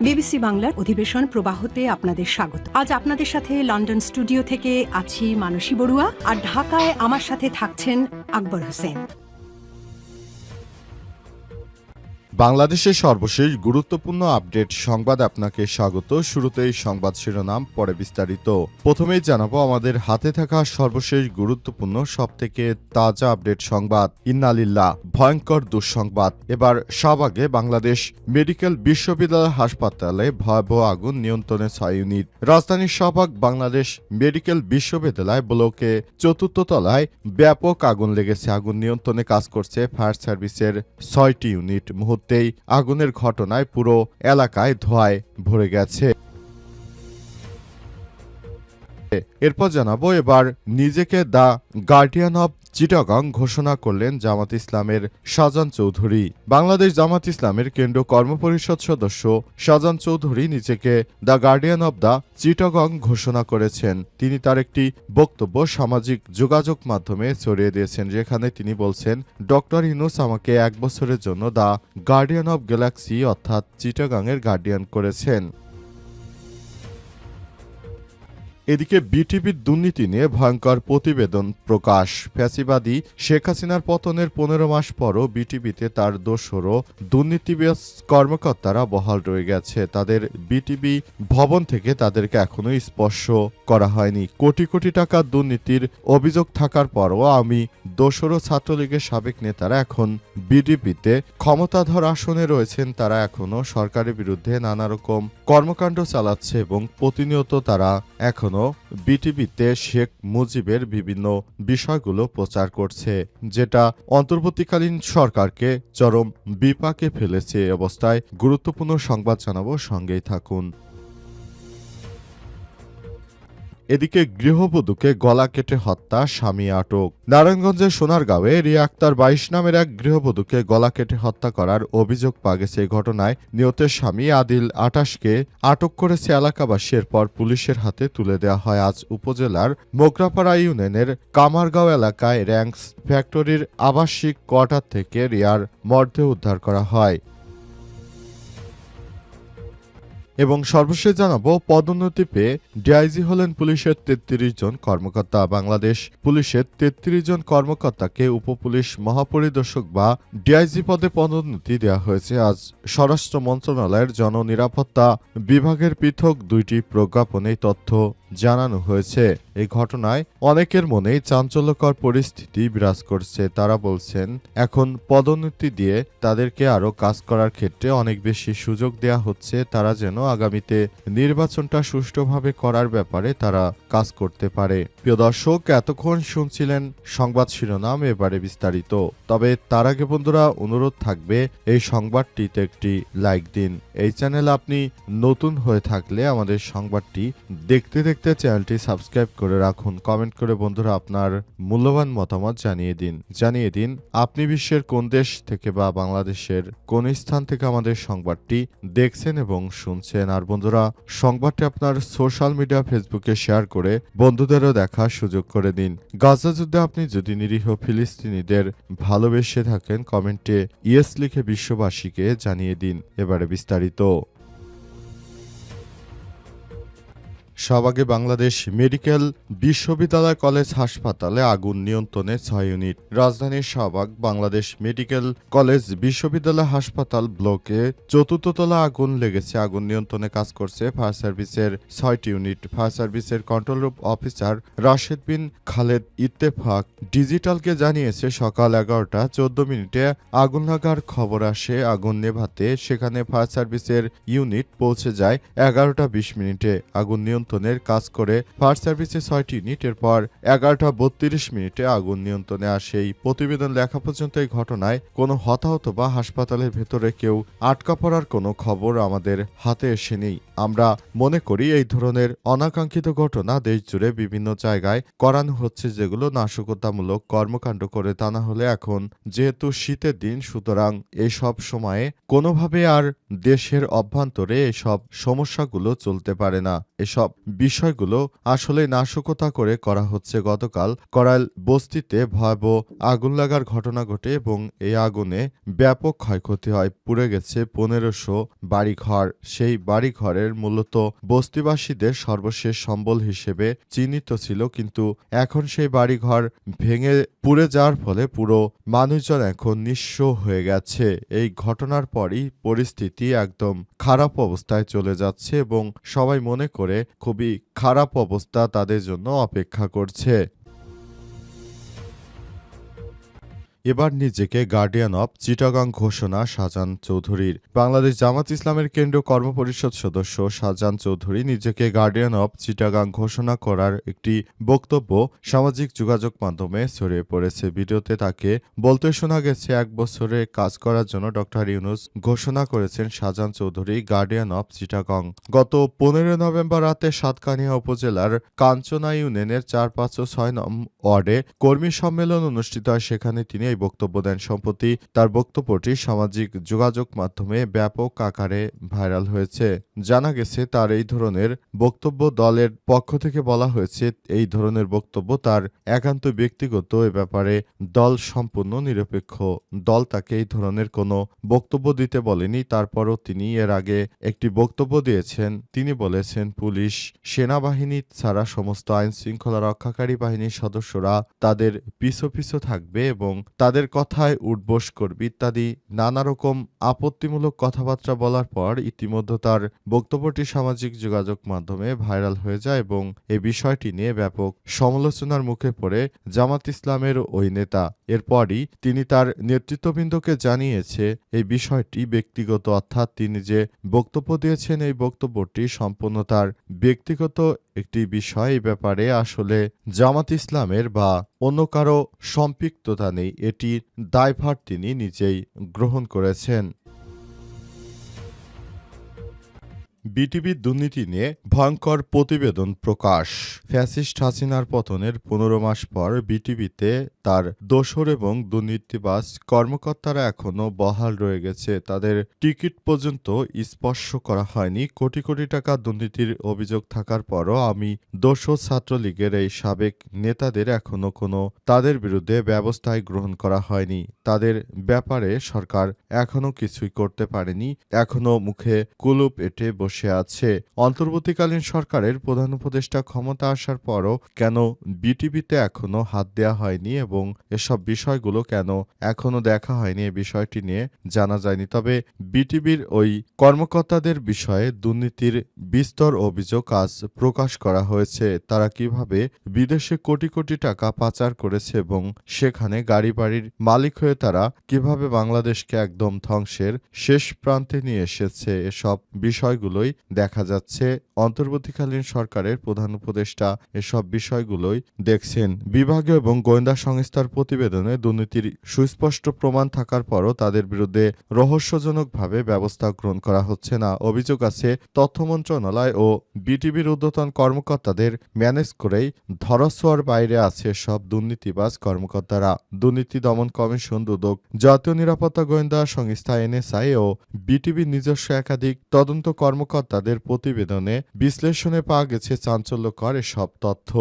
BBC বাংলার অধিবেশন প্রবাহতে আপনাদের স্বাগত। আজ আপনাদের সাথে লন্ডন স্টুডিও থেকে আছি মানসী বড়ুয়া, আর ঢাকায় আমার সাথে থাকছেন আকবর হোসেন। বাংলাদেশের সর্বশেষ গুরুত্বপূর্ণ আপডেট সংবাদ আপনাকে স্বাগত। শুরুতেই সংবাদ শিরোনাম, পরে বিস্তারিত। প্রথমেই জানাবো আমাদের হাতে থাকা সর্বশেষ গুরুত্বপূর্ণ সবথেকে তাজা আপডেট সংবাদ। ইন্নালিল্লাহ, ভয়ঙ্কর দুঃসংবাদ। এবার শাহবাগে বাংলাদেশ মেডিকেল বিশ্ববিদ্যালয় হাসপাতালে ভয়াবহ আগুন, নিয়ন্ত্রণে 6 ইউনিট। রাজধানীর শাহবাগ বাংলাদেশ মেডিকেল বিশ্ববিদ্যালয় ব্লকে 4th তলায় ব্যাপক আগুন লেগেছে। আগুন নিয়ন্ত্রণে কাজ করছে ফায়ার সার্ভিসের 6টি ইউনিট। মুহূর্তেই আগুনের ঘটনায় পুরো এলাকায় ধোঁয়ায় ভরে গেছে। এরপর জানাবো এবার নিজেকে দ্য গার্ডিয়ান অব চিটাগং ঘোষণা করলেন জামাত ইসলামের শাহজান চৌধুরী। বাংলাদেশ জামাত ইসলামের কেন্দ্রীয় কর্মপরিষদ সদস্য শাহজান চৌধুরী নিজেকে the guardian of the Chittagong ঘোষণা করেছেন। তিনি তার একটি বক্তব্য সামাজিক যোগাযোগ মাধ্যমে ছড়িয়ে দিয়েছেন, যেখানে তিনি বলছেন, ডক্টর ইউনূস আমাকে 1 বছরের জন্য দ্য গার্ডিয়ান অব গ্যালাক্সি অর্থাৎ চিটাগাংয়ের গার্ডিয়ান করেছেন। এদিকে বিটিভির দুর্নীতি নিয়ে ভয়ঙ্কর প্রতিবেদন প্রকাশ। ফ্যাসিবাদী শেখ হাসিনার পতনের 15 মাস পরও বিটিভিতে তার দোসর দুর্নীতিবাজ কর্মকর্তারা বহাল রয়ে গেছে। তাদের বিটিভি ভবন থেকে তাদেরকে এখনো স্পর্শ করা হয়নি। কোটি কোটি টাকার দুর্নীতির অভিযোগ থাকার পরও আমি দোসর ছাত্রলীগের সাবেক নেতারা এখন বিটিভিতে ক্ষমতাধর আসনে রয়েছেন। তারা এখনো সরকারের বিরুদ্ধে নানা রকম কর্মকাণ্ড চালাচ্ছে এবং প্রতিনিয়ত তারা এখনো বিটিভিতে শেখ মুজিবের বিভিন্ন বিষয়গুলো প্রচার করছে, যেটা অন্তর্বর্তীকালীন সরকারকে চরম বিপাকে ফেলেছে। এই অবস্থায় গুরুত্বপূর্ণ সংবাদ জানাবো, সঙ্গেই থাকুন। এদিকে গৃহবধূকে গলা কেটে হত্যা, স্বামী আটক। নারায়ণগঞ্জের সোনারগাঁওয়ে রিয়া আক্তার 22 নামের এক গৃহবধূকে গলা কেটে হত্যা করার অভিযোগ পাওয়া গেছে। এই ঘটনায় নিহতের স্বামী আদিল 28কে আটক করেছে এলাকাবাসী। এরপর পুলিশের হাতে তুলে দেওয়া হয়। আজ উপজেলার মোগরাপাড়া ইউনিয়নের কামারগাঁও এলাকায় র্যাঙ্কস ফ্যাক্টরির আবাসিক কোয়ার্টার থেকে রিয়ার মরদেহ উদ্ধার করা হয়। এবং সর্বশেষ জানাবো, পদোন্নতি পেয়ে ডিআইজি হলেন পুলিশের 33 জন কর্মকর্তা। বাংলাদেশ পুলিশের 33 জন কর্মকর্তাকে উপপুলিশ মহাপরিদর্শক বা ডিআইজি পদে পদোন্নতি দেওয়া হয়েছে। আজ স্বরাষ্ট্র মন্ত্রণালয়ের জননিরাপত্তা বিভাগের পৃথক 2টি প্রজ্ঞাপনে তথ্য জানানো হয়েছে। এই ঘটনায় অনেকের মনেই চাঞ্চল্যকর পরিস্থিতি বিরাজ করছে। তারা বলছেন, এখন পদোন্নতি দিয়ে তাদেরকে আরও কাজ করার ক্ষেত্রে অনেক বেশি সুযোগ দেয়া হচ্ছে। তারা যেন আগামীতে নির্বাচনটা সুষ্ঠুভাবে করার ব্যাপারে তারা কাজ করতে পারে। প্রিয় দর্শক, এতক্ষণ শুনছিলেন সংবাদ শিরোনাম, এবারে বিস্তারিত। তবে তার আগে বন্ধুরা, অনুরোধ থাকবে এই সংবাদটিতে একটি লাইক দিন। এই চ্যানেলে আপনি নতুন হয়ে থাকলে আমাদের সংবাদটি দেখতে দেখতে চ্যানেলটি সাবস্ক্রাইব করে রাখুন। কমেন্ট করে বন্ধুরা আপনার মূল্যবান মতামত জানিয়ে দিন আপনি বিশ্বের কোন দেশ থেকে বা বাংলাদেশের কোন স্থান থেকে আমাদের সংবাদটি দেখছেন এবং শুনছেন। আর বন্ধুরা, সংবাদটি আপনার সোশ্যাল মিডিয়া ফেসবুকে শেয়ার করে বন্ধুদেরও দেখার সুযোগ করে দিন। গাজা যুদ্ধে আপনি যদি নিরীহ ফিলিস্তিনিদের ভালোবেসে থাকেন, কমেন্টে ইয়েস লিখে বিশ্ববাসীকে জানিয়ে দিন। এবারে বিস্তারিত। শাহবাগে বাংলাদেশ মেডিকেল বিশ্ববিদ্যালয় কলেজ হাসপাতালে আগুন, নিয়ন্ত্রণে 6 ইউনিট। রাজধানীর শাহবাগ বাংলাদেশ মেডিকেল কলেজ বিশ্ববিদ্যালয় হাসপাতাল ব্লকে 4th তলা আগুন লেগেছে। আগুন নিয়ন্ত্রণে কাজ করছে ফায়ার সার্ভিসের 6টি ইউনিট। ফায়ার সার্ভিসের কন্ট্রোল রুম অফিসার রাশেদ বিন খালেদ ইত্তেফাক ডিজিটালকে জানিয়েছে, সকাল 11টা 14 আগুন লাগার খবর আসে। আগুন নেভাতে সেখানে ফায়ার সার্ভিসের ইউনিট পৌঁছে যায় 11টা 20 আগুন নিয়ন্ত্রণের কাজ করে ফায়ার সার্ভিসের 6টি ইউনিট। এরপর 11টা 32 আগুন নিয়ন্ত্রণে আসে। এই প্রতিবেদন লেখা পর্যন্ত এই ঘটনায় কোনো হতাহত বা হাসপাতালের ভেতরে কেউ আটকা পড়ার কোনো খবর আমাদের হাতে এসেনি। আমরা মনে করি এই ধরনের অনাকাঙ্ক্ষিত ঘটনা দেশ জুড়ে বিভিন্ন জায়গায় করানো হচ্ছে, যেগুলো নাশকতামূলক কর্মকাণ্ড করে। তা না হলে এখন যেহেতু শীতের দিন, সুতরাং এই সব সময়ে কোনোভাবে আর দেশের অভ্যন্তরে এসব সমস্যাগুলো চলতে পারে না। এসব বিষয়গুলো আসলে নাশকতা করে করা হচ্ছে। গতকাল করাইল বস্তিতে ভয়াবহ আগুন লাগার ঘটনা ঘটে এবং এই আগুনে ব্যাপক ক্ষয়ক্ষতি হয়। পুড়ে গেছে ১৫০০ বাড়িঘর। সেই বাড়িঘরের মূলত বস্তিবাসীদের সর্বশেষ সম্বল হিসেবে চিহ্নিত ছিল, কিন্তু এখন সেই বাড়িঘর ভেঙে পুড়ে যাওয়ার ফলে পুরো মানুষজন এখন নিঃস্ব হয়ে গেছে। এই ঘটনার পরই পরিস্থিতি একদম খারাপ অবস্থায় চলে যাচ্ছে এবং সবাই মনে করে খুবই খারাপ অবস্থা তাদের জন্য অপেক্ষা করছে। এবার নিজেকে গার্ডিয়ান অব চিটাগাং ঘোষণা শাহজাহান চৌধুরীর। বাংলাদেশ জামাত ইসলামের কেন্দ্রীয় কর্মপরিষদ সদস্য শাহজাহান চৌধুরী নিজেকে গার্ডিয়ান অব চিটাগাং ঘোষণা করার একটি বক্তব্য সামাজিক যোগাযোগ মাধ্যমে ছড়িয়ে পড়েছে। ভিডিওতে তাকে বলতে শোনা গেছে, ১ বছরে কাজ করার জন্য ডক্টর ইউনূস ঘোষণা করেছেন শাহজাহান চৌধুরী গার্ডিয়ান অব চিটাগাং। গত ১৫ নভেম্বর রাতে সাতকানিয়া উপজেলার কাঞ্চনা ইউনিয়নের ৪, ৫ ও ৬ নং ওয়ার্ডে কর্মী সম্মেলন অনুষ্ঠিত হয়। সেখানে তিনি এই বক্তব্য দেন। সম্প্রতি তার বক্তব্যটি সামাজিক যোগাযোগ মাধ্যমে ব্যাপক আকারে ভাইরাল হয়েছে। জানা গেছে, তার এই ধরনের বক্তব্য দলের পক্ষ থেকে বলা হয়েছে। এই ধরনের বক্তব্য তার একান্ত ব্যক্তিগত, এ ব্যাপারে দল সম্পূর্ণ নিরপেক্ষ। দল তাকে এই ধরনের কোনো বক্তব্য দিতে বলেনি। তারপরও তিনি এর আগে একটি বক্তব্য দিয়েছেন। তিনি বলেছেন, পুলিশ, সেনাবাহিনী ছাড়া সমস্ত আইন শৃঙ্খলা রক্ষাকারী বাহিনীর সদস্যরা তাদের পিছু পিছু থাকবে এবং তাদের কথায় উঠবোস করবে ইত্যাদি নানা রকম আপত্তিমূলক কথাবার্তা বলার পর ইতিমধ্যে তার বক্তব্যটি সামাজিক যোগাযোগ মাধ্যমে ভাইরাল হয়ে যায় এবং এই বিষয়টি নিয়ে ব্যাপক সমালোচনার মুখে পড়ে জামাত ইসলামের ওই নেতা। এরপরই তিনি তার নেতৃত্ববৃন্দকে জানিয়েছে এই বিষয়টি ব্যক্তিগত, অর্থাৎ তিনি যে বক্তব্য দিয়েছেন এই বক্তব্যটি সম্পূর্ণ তার ব্যক্তিগত একটি বিষয়। এই ব্যাপারে আসলে জামাত ইসলামের বা অন্য কারো সম্পৃক্ততা নেই, এটির দায়ভার তিনি নিজেই গ্রহণ করেছেন। বিটিভির দুর্নীতি নিয়ে ভয়ঙ্কর প্রতিবেদন প্রকাশ। ফ্যাসিস্ট হাসিনার পতনের ১৫ মাস পর বিটিভিতে তার দোসর এবং দুর্নীতিবাজ কর্মকর্তারা এখনও বহাল রয়ে গেছে। তাদের টিকিট পর্যন্ত স্পর্শ করা হয়নি। কোটি কোটি টাকা দুর্নীতির অভিযোগ থাকার পরও আমি দোসর ছাত্রলীগের এই সাবেক নেতাদের এখনও কোনো তাদের বিরুদ্ধে ব্যবস্থায় গ্রহণ করা হয়নি। তাদের ব্যাপারে সরকার এখনও কিছুই করতে পারেনি, এখনও মুখে কুলুপ এঁটে বসে আছে। অন্তর্বর্তীকালীন সরকারের প্রধান উপদেষ্টা ক্ষমতা আসার পরও কেন বিটিভিতে এখনো হাত দেওয়া হয়নি এবং এসব বিষয়গুলো কেন এখনো দেখা হয়নি, এই বিষয়টি নিয়ে জানা যায়নি। তবে বিটিভির ওই কর্মকর্তাদের বিষয়ে দুর্নীতির বিস্তর অভিযোগ আজ প্রকাশ করা হয়েছে। তারা কিভাবে বিদেশে কোটি কোটি টাকা পাচার করেছে এবং সেখানে গাড়ি বাড়ির মালিক হয়ে তারা কিভাবে বাংলাদেশকে একদম ধ্বংসের শেষ প্রান্তে নিয়ে এসেছে, এসব বিষয়গুলোই দেখা যাচ্ছে। অন্তর্বর্তীকালীন সরকারের প্রধান উপদেষ্টা এসব বিষয়গুলোই দেখছেন। বিভাগীয় এবং গোয়েন্দা সংস্থার প্রতিবেদনে দুর্নীতির সুস্পষ্ট প্রমাণ থাকার পরও তাদের বিরুদ্ধে রহস্যজনকভাবে ব্যবস্থা গ্রহণ করা হচ্ছে না। অভিযোগ আছে, তথ্য মন্ত্রণালয় ও বিটিভির ঊর্ধ্বতন কর্মকর্তাদের ম্যানেজ করেই ধরাছোঁয়ার বাইরে আছে সব দুর্নীতিবাজ কর্মকর্তারা। দুর্নীতি দমন কমিশন, দুদক, জাতীয় নিরাপত্তা গোয়েন্দা সংস্থা এনএসআই ও বিটিভির নিজস্ব একাধিক তদন্ত কর্মকর্তাদের প্রতিবেদনে বিশ্লেষণে পাওয়া গেছে চাঞ্চল্যকর এসব তথ্য।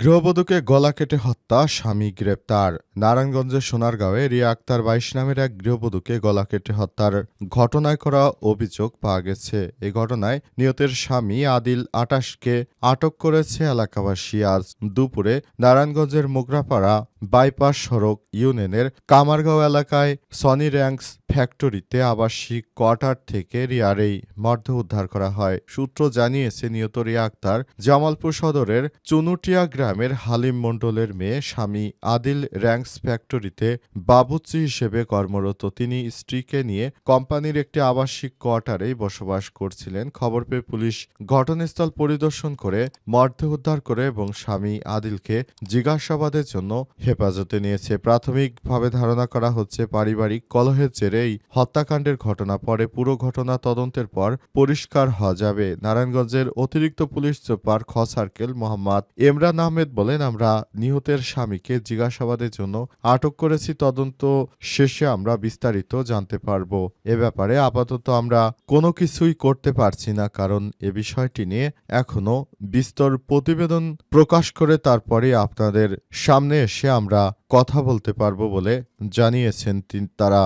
গৃহবধূকে গলা কেটে হত্যা, স্বামী গ্রেপ্তার। নারায়ণগঞ্জের সোনারগাঁওয়ে রিয়া আক্তার ২২ নামের এক গৃহবধূকে গলা কেটে হত্যার ঘটনায় করা অভিযোগ পাওয়া গেছে। এই ঘটনায় নিহতের স্বামী আদিল ২৮কে আটক করেছে এলাকাবাসী। আজ দুপুরে নারায়ণগঞ্জের মোগরাপাড়া বাইপাস সড়ক ইউনিয়নের কামারগাঁও এলাকায় সনি র্যাঙ্কস ফ্যাক্টরিতে আবাসিক কোয়ার্টার থেকে রিয়ার এই মরদেহ উদ্ধার করা হয়। সূত্র জানিয়েছে, নিহত রিয়া আক্তার জামালপুর সদরের চুনুটিয়া গ্রামের হালিম মণ্ডলের মেয়ে। স্বামী আদিল র্যাঙ্কস ফ্যাক্টরিতে বাবুর্চি হিসেবে কর্মরত। তিনি স্ত্রীকে নিয়ে কোম্পানির একটি আবাসিক কোয়ার্টারেই বসবাস করছিলেন। খবর পেয়ে পুলিশ ঘটনাস্থল পরিদর্শন করে মরদেহ উদ্ধার করে এবং স্বামী আদিলকে জিজ্ঞাসাবাদের জন্য হেফাজতে নিয়েছে। প্রাথমিকভাবে ধারণা করা হচ্ছে পারিবারিক কলহের জেরে এই হত্যাকাণ্ডের ঘটনা। পরে পুরো ঘটনা তদন্তের পর পরিষ্কার হওয়া যাবে। নারায়ণগঞ্জের অতিরিক্ত পুলিশ সুপার খ সার্কেল মোহাম্মদ ইমরান আহমেদ বলেন, আমরা নিহতের স্বামীকে জিজ্ঞাসাবাদের জন্য আটক করেছি। তদন্ত শেষে আমরা বিস্তারিত জানতে পারব। এ ব্যাপারে আপাতত আমরা কোনো কিছুই করতে পারছি না, কারণ এ বিষয়টি নিয়ে এখনো বিস্তর প্রতিবেদন প্রকাশ করে তারপরে আপনাদের সামনে এসে আমরা কথা বলতে পারব বলে জানিয়েছেন তারা।